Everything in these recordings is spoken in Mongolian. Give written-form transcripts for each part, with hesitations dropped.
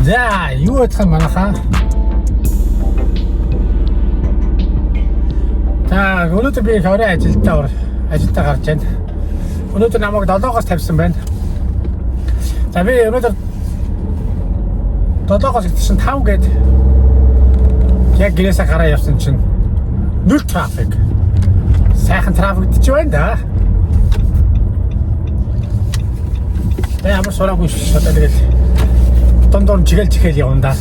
За, юу бодох юм манайхаа? За, өнөөдөр би их орой ажилдаа гарч байна. Өнөөдөр намайг 7-оос тавьсан байна. За, би өнөөдөр 7-оос гэсэн 5 гээд яг гэрээсээ гараа явсан чинь 0 трафик. Сайхан трафикдчих байна да. Ямар сураагүй шүү дээ. Тэгээд дондор чигээл явна да.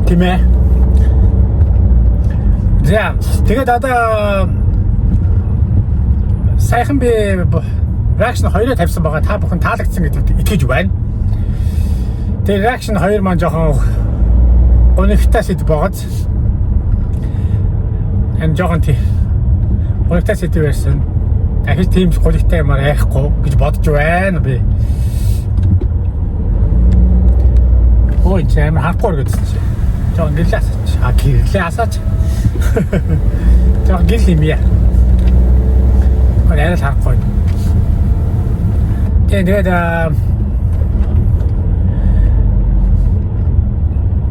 Тийм ээ. За, тэгээд одоо сайхан би reaction 2-оо тавьсан байгаа. Та бүхэн таалагдсан гэдэгт итгэж байна. Тэгээд reaction 2 маань жоохон гонигтай сэдв байгааз. Энэ жоохон гонигтай сэдв байсан. Дахиж тийм гонигтай юмар ярихгүй гэж бодож байна би. Ой, чам хардкор гэдэг чинь. Жоохон гэрлээ асаач. Гэрлээ асаач. Жоохон гэл юм яа. Арай харахгүй. Тэгээд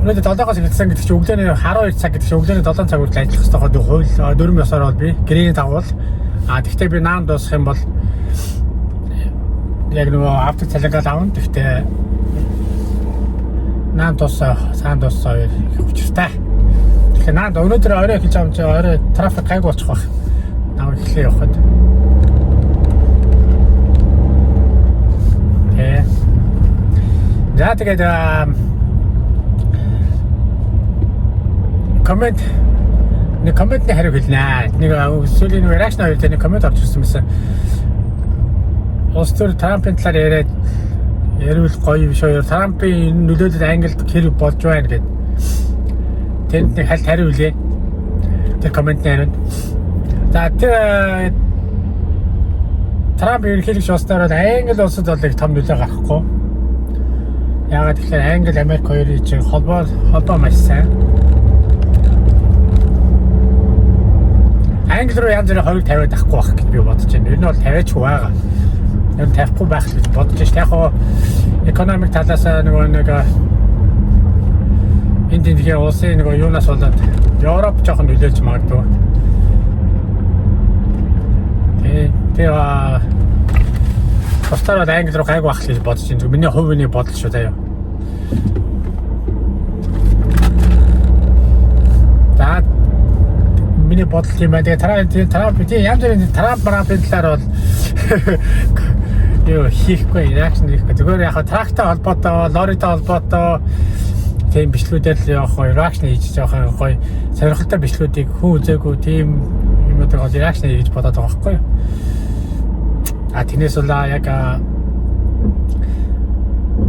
өнөөдөр 7-оос эхэлсэн гэдэг чинь өглөөний 12 цаг гэдэг чинь өглөөний 7 цаг хүртэл ажиллах хэрэгтэй хойд хууль дөрвөн ёсоор бол би гэрээний дагуул. Тэгвэл би наан дуусах юм бол яг нөгөө автог цалингаа авна. Тэгвэл наан дуусаа, саан дуусаа хоёр хүчтэй. Тэгэхээр наан өнөөдөр орой эхэлж байгаа юм чи орой трафик гайг болчих واخ. Намайг эхлэе явахад. За тэгээд комментны хариу хэлнэ. Нэг сүүлийн reaction хоёр дээр коммент авч ирсэн байсан. Улс төр Трампын талаар яриул гоё биш хоёр Трампын нөлөөлөл Англид хэр болж байна гэд. Тэнд нэг хальт хариу үлээ. Тэр комментны хариу. За тэр Трамп ерөнхийлөгч улсаар Англи улсад бол их том нөлөө гарахгүй. Яагаад тэгэхээр Англи Америк хоёрын чинь холбоо маш сайн. Англи руу янз бүрийн хориг тавиад ахгүй байх гэж би бодож байна. Ер нь бол тавиач байгаа. Ер нь тавихгүй байх гэж бодож байна. Яг хоо экономик талаас нэг эндийн улсын нэг юунаас болоод Европ жоохон нөлөөлж магадгүй. Тэгээ Постараад Англи руу гайгүй байх гэж бодож байна. Миний хувийн бодол шүү заяа. За миний бодол юм байна. Тэгээ Трамп янз бүрийн Трампын талаар бол юу хийхгүй, реакшн хийхгүй. Зүгээр яг трактай холбоотой, лоритой холбоотой тийм бичлүүдээр л явах гоё реакшн хийж байгаа гоё сонирхолтой бичлүүдийг хүн үзээгүй тийм юмудыг бол реакшн хийж бодоод байгаа байхгүй юу? Тэрнээс бол яг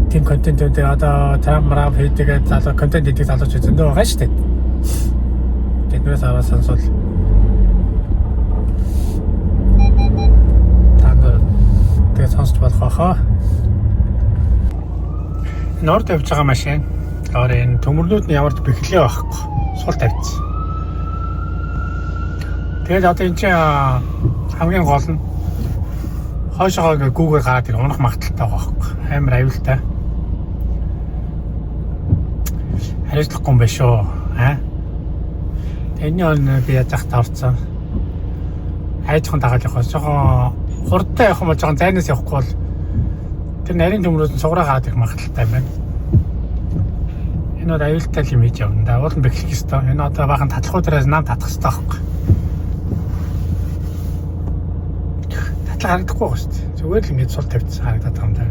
тийм контентүүд одоо Трамп хийдэг залуу контент хийдэг залууч зөндөө байгаа шүү дээ. Тэднээс аваад сонсвол тэгээд сонсч болох байхаа. Норд явж байгаа машин. Энэ төмөрлүүд нь ямар ч бэхлээ байхгүй. Сул тавьчихсан. Тэгээд одоо энэ чинь хамгийн гол нь хойшоо гүүгээр гараад ир унах магадaltaй байгаа байхгүй. Амар аюултай. Хариуцлахгүй юм байна шүү. Энэ нь би яаж захт орцсон. Хайжхан дагаад явах жоохон хурдтай явах юм бол жоохон зайнаас явахгүй бол тэр нарийн төмрөөд нь сугараа гараад ирэх магадaltaй байна. Энэ бол аюултай юм хийж явна да. Уул нь бэхлэх ёстой. Энэ одоо баахан татлахуудаас нам татах ёстой байхгүй. Харагдахгүй байна шүү дээ. Зүгээр л ингэж сул тавьчихсан харагдаад байгаа юм даа.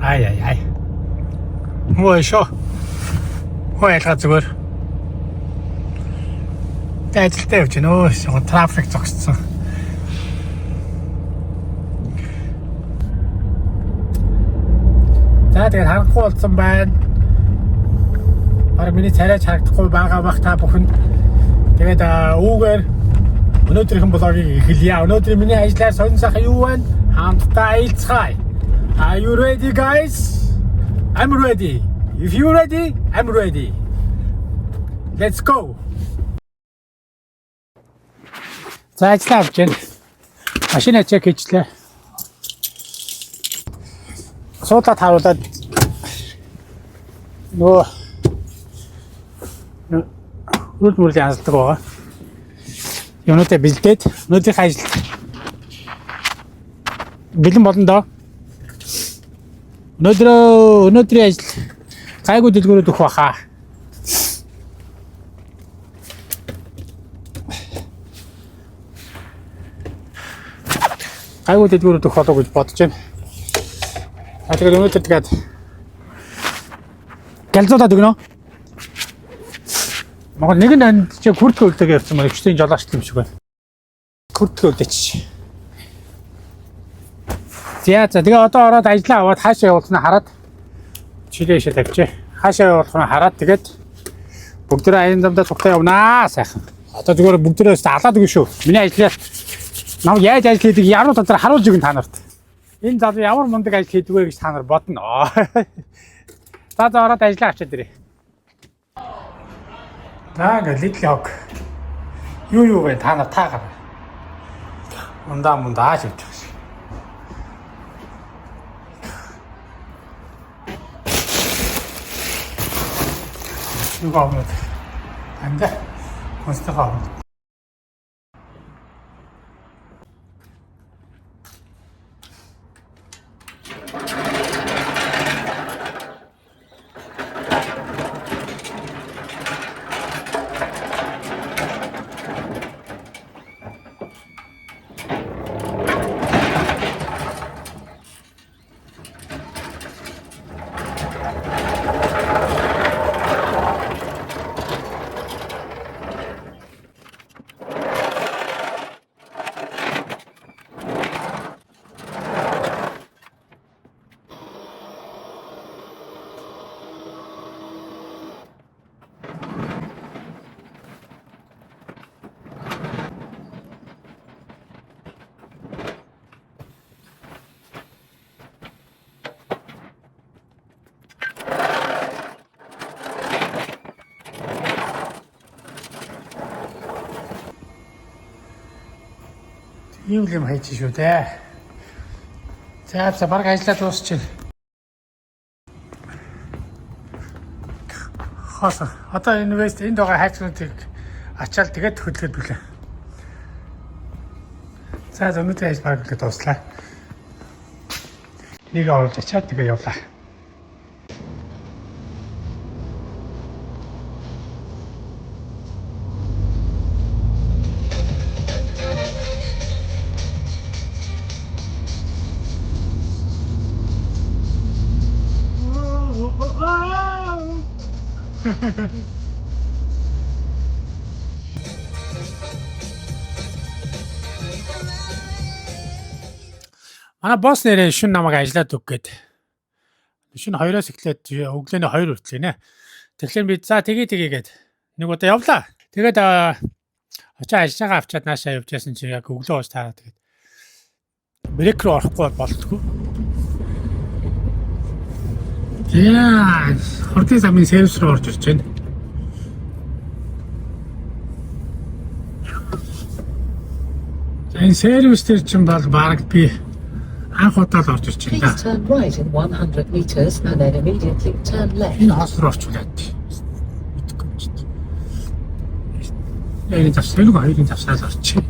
Ай. Муу шо. Хойлгаа зүгээр. Тэжилтэй явж гэнэ өө. Трафик зогссон. За тэгээд харахгүй болсон байна. Бараг миний царайч харагдахгүй байгаа бах та бүхэн. Тэгээд үүгээр өнөөдрийнхэн блогийг эхэлье. Өнөөдөр миний ажлаар сонин сайхан юу байна? Хамтдаа ээлцгаая. Are you ready guys? I'm ready. If you ready, I'm ready. Let's go. За ажиллаа авч байна. Машина чек хийчлээ. суудлаа тааруулаад нөгөө үрд мөрлийн ханддаг байгаа. Юунуудаа бэлдээд өнөөдрийн ажил бэлэн болно доо. Өнөөдрийн ажил гайгүй дэлгүүрүүд өгөх баха. Гайгүй дэлгүүрүүд өгөх болов гэж бодож байна. Тэгээд өнөөдөр тэгээд гэлзуудаад өгнө. Монгол нэг нь чи хүртгэ үлдээг ярьсан маа ихтэй жолооч юм шиг байна. Хүртгэ үлдээч. За тэгээ одоо ороод ажиллаа аваад хаашаа явуулснаа хараад чилээшээ тавьчих. Хаашаа явуулснаа хараад тэгээд бүгдээ аян замдаа цугтаа явнаа сайхан. Одоо зүгээр бүгдээрээ алаад өгнө шүү. Миний ажлаа нам яаж ажил хийдэг яруу дотроо харуулж өгнө та нарт. Энэ залуу ямар мундаг ажил хийдэг вэ гэж та нар бодно. За ороод ажиллаа авчаад ирээ. Лидл хог. Юу вэ та нар таагаар. Мундаа шивж байгаа шиг. Юу гавна. Анда. Мостохоо. Ийм юм хайж шүү дээ. За баг ажиллаа дуусчих. Хасаа. Одоо инвест энд байгаа хайцнуудыг ачаал тэгээд хөдлөхөд билээ. За өнөөдөр ажил баг гэдэг дуслаа. Нэг оруулж ачаад тэгээ явлаа. Манай босс нэрээ шүн намайг ажиллаад өг гээд. Шүн 2-оос эхлээд өглөөний 2 хүртэл нэ. Тэгэхээр би за тэгээд нэг удаа явлаа. Тэгээд очоо ажиллагаа авчаад наашаа явж яасан чи яг өглөө ууж таараа тэгээд брейк руу орохгүй болтгүй. Яа, хурдан замын сервис руу орж ирж байна. Энэ сервис дээр чинь бол баг би анх удаа л орж ирж байна. Turn right in 100 meters and then immediately turn left. Энэ хос руу орчуулаад. Энэ тавсаг хоёрын тавсаад орчих.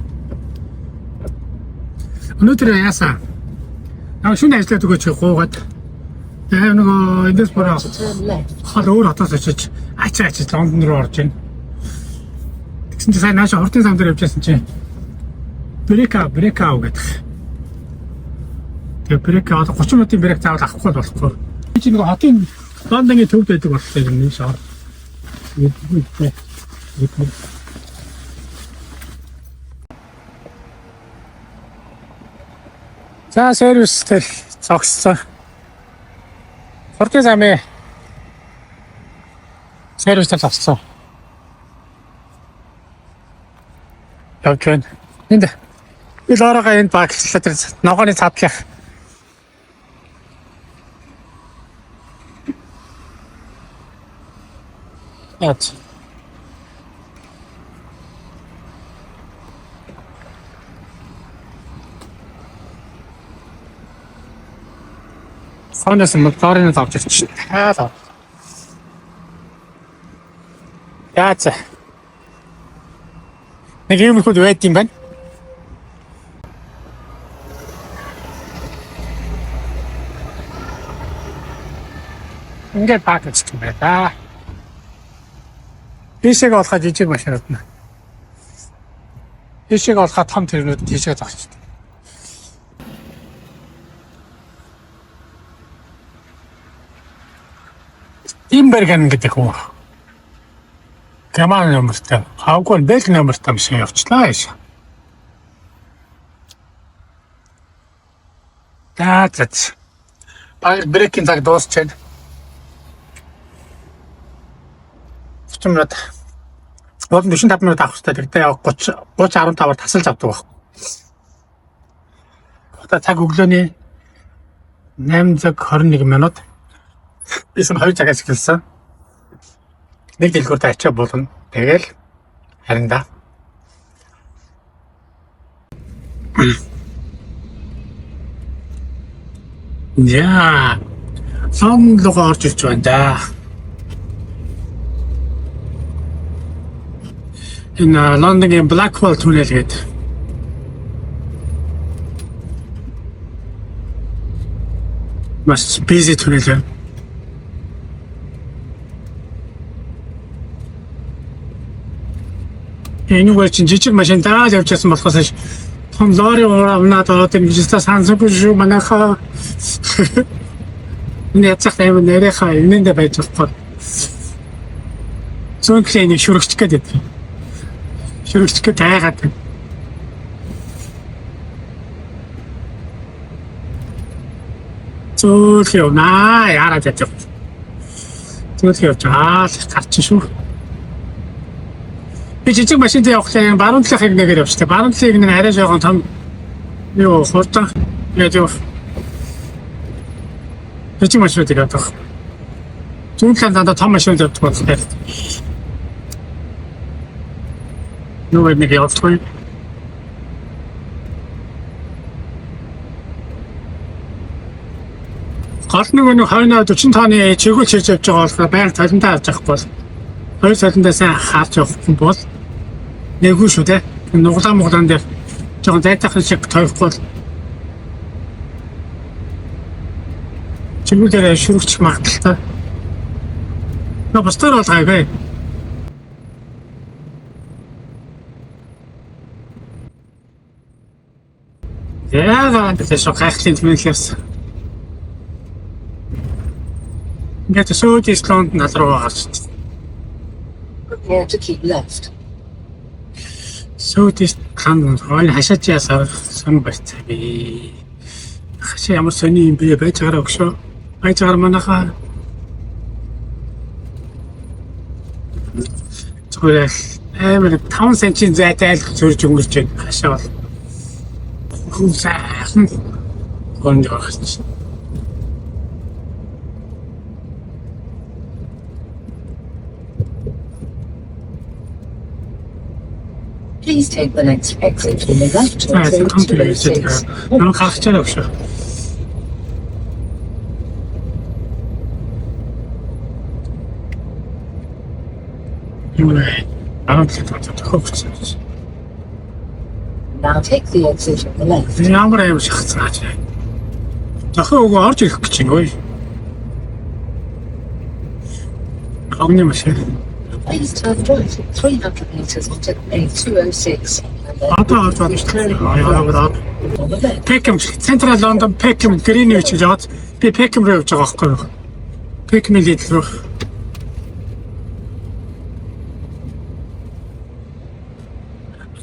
Өнөөдөр яасан? Наа шүн ажиллаад өгөөч гуугаад. Тэгээ нөгөө эндээс бүр хол өөр хотоос очиж ачаа Лондон руу орж ийн. Тэгсэн чинь сайн наашаа хурдан зам дээр явж байсан чинь брейкаа гэдэг. Тэгээ брейк одоо 30 минутын брейк заавал авахгүй болохгүй. Би чи нөгөө хотын Лондонгийн төвд байдаг болохоор юм шиг ор. За сервис тэл цогцсон. Хурдан замын сервис тэл цогцсон. Явж байна. Энд би лорога энд багчлаа тэр ногооны цаадлах. Яц. Хойноос моторын авч ирчих. Хаалаа. Яац. Нэг юм их байд юм байна. Ингээд пакэж юм байна да. Бишэг болоход жижиг машинууд нь. Бишэг болоход том тэрнүүд тийшээ зогсчих. Имберген гэдэг хүн. Герман номертой. Хавгүй Бельги номертой машин явчлаа яаш. Таац. Баяр брейкинг цаг дуусчихна. 30 минут. Болон 45 минут авах хэрэгтэй. Тэгтээ 30-15-аар тасалж авдаг баг. Одоо цаг өглөөний 8:21 минут. Бисэм 2 цагаас эхэлсэн. Нэг дэлгүүрт ачаа болно. Тэгэл харин да. Яа. Сон руу орж ирж байна да. Энэ Лондонгийн Blackwall түнэл гээд. Маш busy түнэл байна. Энэ чинь жижиг машин дааж явчихсан болохоос том лори унаад ороод ирсэн сансаггүй шүү манайхаа. Энэ яцах юм нэрийнхаа энэндээ байж байгаа. Зөнхлэний шүрэгч гэдэг. Шүрэгч гэдэг тайгаад. Зөөлхөө наа яарад яж. Зөөлхөө гарч шүү. Би жижиг машинтай явахлаа баруун талынхыг нэгээр явчихсан. Баруун талыг нэг арай жоохон том юу хурдан яа. Жижиг машинтай явах. Зүүн талд том машин явдаг байна. Юу нэг явахгүй. Гол нэг хойноо 40 тонны чигүүл чирж явж байгаа болохоор байнга цалинтай авч явах бол хоёр цалинтай сайн харж явах юм бол нэггүй шүү дээ. Нуглаан дээр жоохон зайтах шиг тойрохгүй бол чигүүлээр шүргэж магадaltaй. Но бостор бол гайгүй. Яагаад энэ шиг гайхлын тэмүүлээс. Ингээд сууд Исланд нал руу гарч. Yeah, to keep left. Сууд Исланд хойно хашаач ясаар сон барьцаа би. Хашаа ямар сони юм бэ байж байгаа өгшөө. Байж байгаа манайхаа. Зүгээр амар 5 см зайтай зөрж өнгөрч байна. Хашаа бол. Хүн сайхан гондогч. Please take the next exit on the left to 206. Нам гарчаа өгшөө. Now take the exit on the left. Ямар аим шахацгаач. Захаа өгөө орж ирэх гэж байна ой. Огны машин. Please turn right 300 meters onto A206. Одоо орж байна. Пекэм Централ Лондон Пекэм Гринвич гэж яваад би Пекэм руу явж байгаа байхгүй юу? Пекэм лид руу.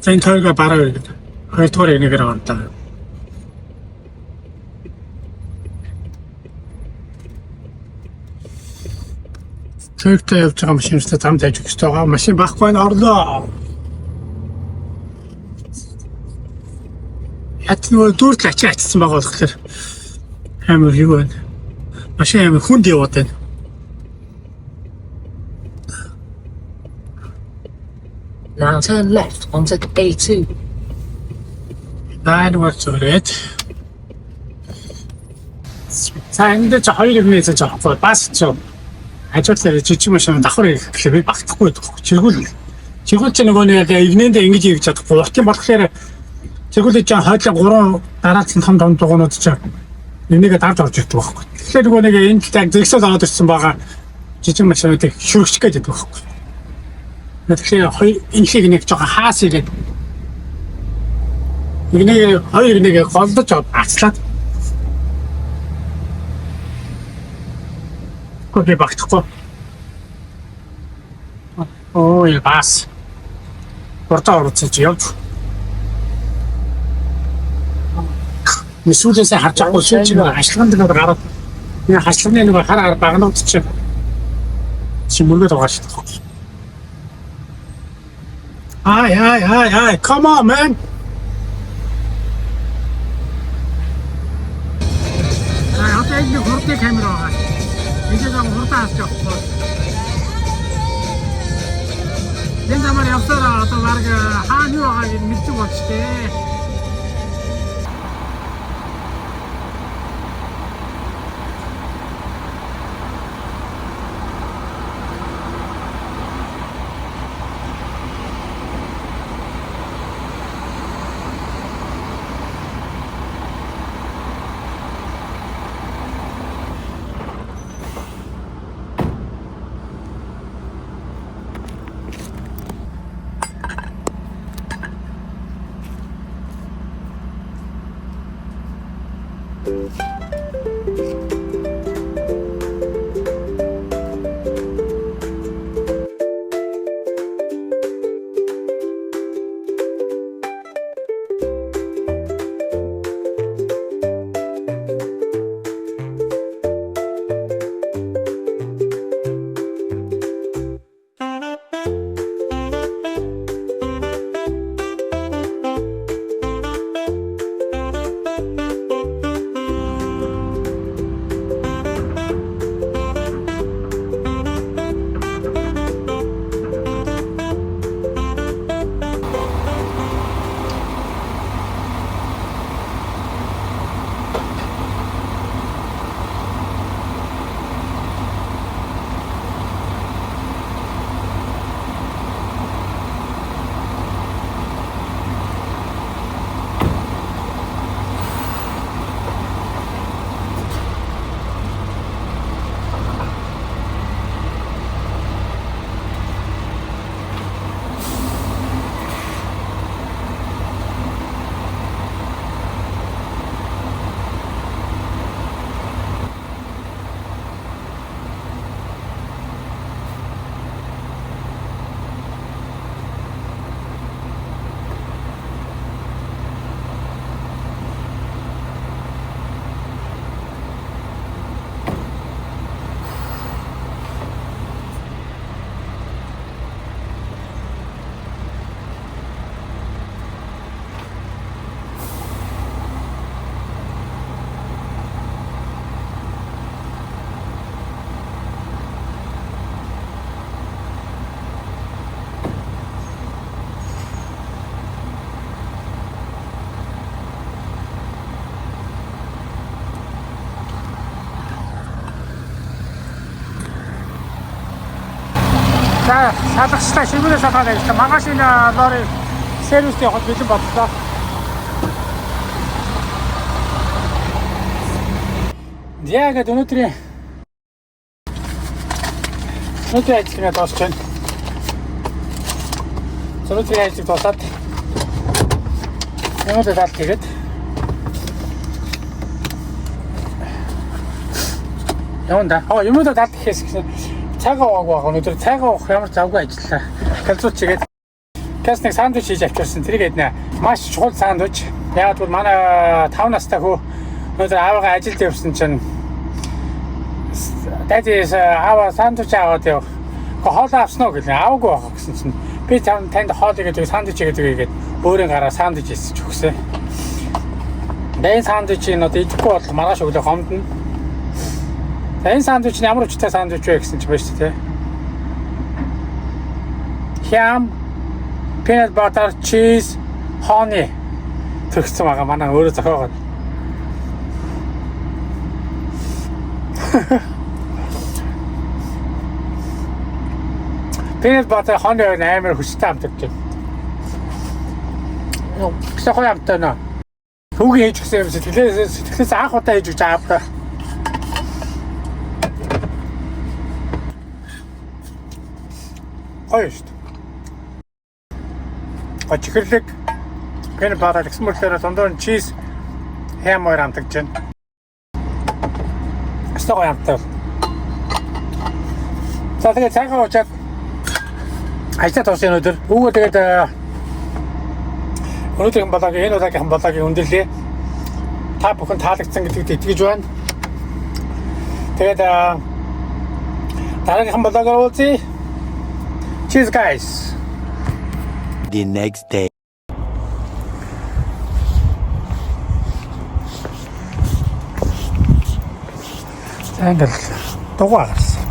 Зэн тойрог бараа ирээд. Хоёрдугаар нэгээр авантаа. Төгтөө явж байгаа машинтай зам дайж өгч байгаа. Машин байхгүй нь орлоо. Ят нөгөө дүүртэл ачаачсан байгаа болохоор амар юу байна. Машин амар хүнд яваад байна. Now turn left onto A2. That was it. За энэ ч хоёр юм нээсэн жоохгүй бас ч ажиглал жижиг машин давхар гэхлээр би багтахгүй байхгүй. Чиргүүл ч нөгөө нэг игнэндээ ингэж ирж чадахгүй. Уртын болохоор чиргүүлж жаа хойдлын 3 дараацсан том дугуйнууд ч энийгээ дарж орж ирдэг байхгүй. Тэгэхээр нөгөө нэг энэ таг зэрэгсэл ороод ирсэн байгаа жижиг машинуудыг шүргэж гээд байдаг байхгүй. Тэгэхээр хоёр энэ шиг нэг жоохон хаас игээд хоёр нэг голдож ацлаад Копи багтахгүй. Оо яас. Портал орцож явж. Месүүлээсээ харж байгаа шүү чинь ашиглагын дээр гараад энэ хашлганы нэг хараа багнууд чинь мөргөд байгаа шүү дээ. Ай, come on man. Одоо энэ хурдны камера байгаа. Иже зам хурдаас явахгүй. Энэ замаар явсараа одоо баг хааны байгааг мэддэг болчтой. За салгачтай шивнээ салгаад ажиллаа. Магаш энэ лори сервист явахд бэлэн боллоо. Яг өнөөдрийн ажлыг дуусч байна. Өнөөдрийн ажлыг дуусаад өнөөдөр талт хийгээд явна. Юмудаа талт хийхээс гэсэн цагаа уугаа өнөөдөр цагаа уух ямар завгүй ажиллаа. Калцууч чигээд касник сандвич хийж авчирсан. Тэрийг эднэ маш чухал сандвич. Яг бол манай 5 настай хүү өнөөдөр аавгаа ажилд явсан чинь дайдис аава сандвич аваад яв. Хоол авсан уу гэлээ аваагүй байгаа гэсэн чинь би танд хоол игээд сандвич игээд өөрийн гараа сандвич хийсэж өгсөн. Энэ сандвичийг одоо идэхгүй бол маргааш өглөө хомдно. Энэ сандвич нь ямар учиртай сандвич вэ гэсэн чи байна шүү дээ. Ham, peanut butter, cheese, honey төгссөн байгаа манай өөрөө зохиогоод. Тэгэл бата хоног амар хүчтэй амтарч байна. Гэсэн гоё амттай нөө. Хүүгийн хийж гисэн юм сэтгэлээс анх удаа хийж өгч аавда. Гоё шүү дээ. Чихэрлэг гэнэ бата гэсэн мэтлэр дондор чиз хэм мөр амтагч байна. Гэсэн гоё амттай. За тэгээд цагаан уучаад ажлаа туусан өнөөдөр. Өвгөө тэгээд өнөөдрийн балаагийн энэ удаагийн балаагийн өндөрлөө. Та бүхэн таалагдсан гэдэгт итгэж байна. Тэгээд дараагийн балаагаар уулзъя. Cheers guys. The next day. Тэнгэл дугаа гарсан.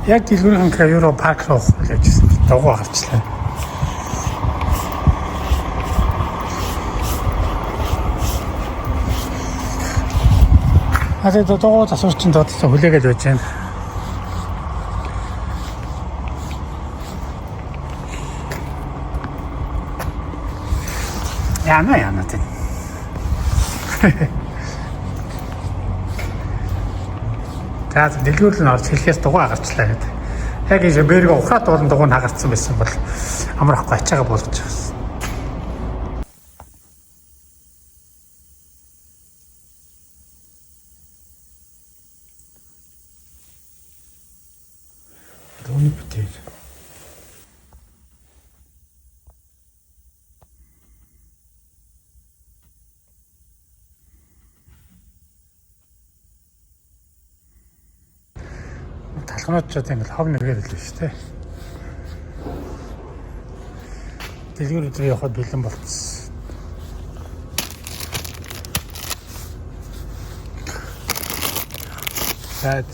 Яг дэлгүүрийн Euro Park руу явжсэн. Дугаа гарчлаа. Аа тэгээд дугаа засварчин доотлоо хүлээгээд байж байна. Яна тийм. За дэлгүүр нь орж хэлхээс дугаа гарчлаа гэдэг. Яг энэ бэрэг ухраад болон дугуй хагарцсан байсан бол амрахгүй ачаага болгож байсан. Дооны битээ. Талхнууд ингээл хог нэгээр л шүү дээ. Дэлгүүр өдрөө явахад бэлэн болчихсон. Сайд.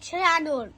Shadow.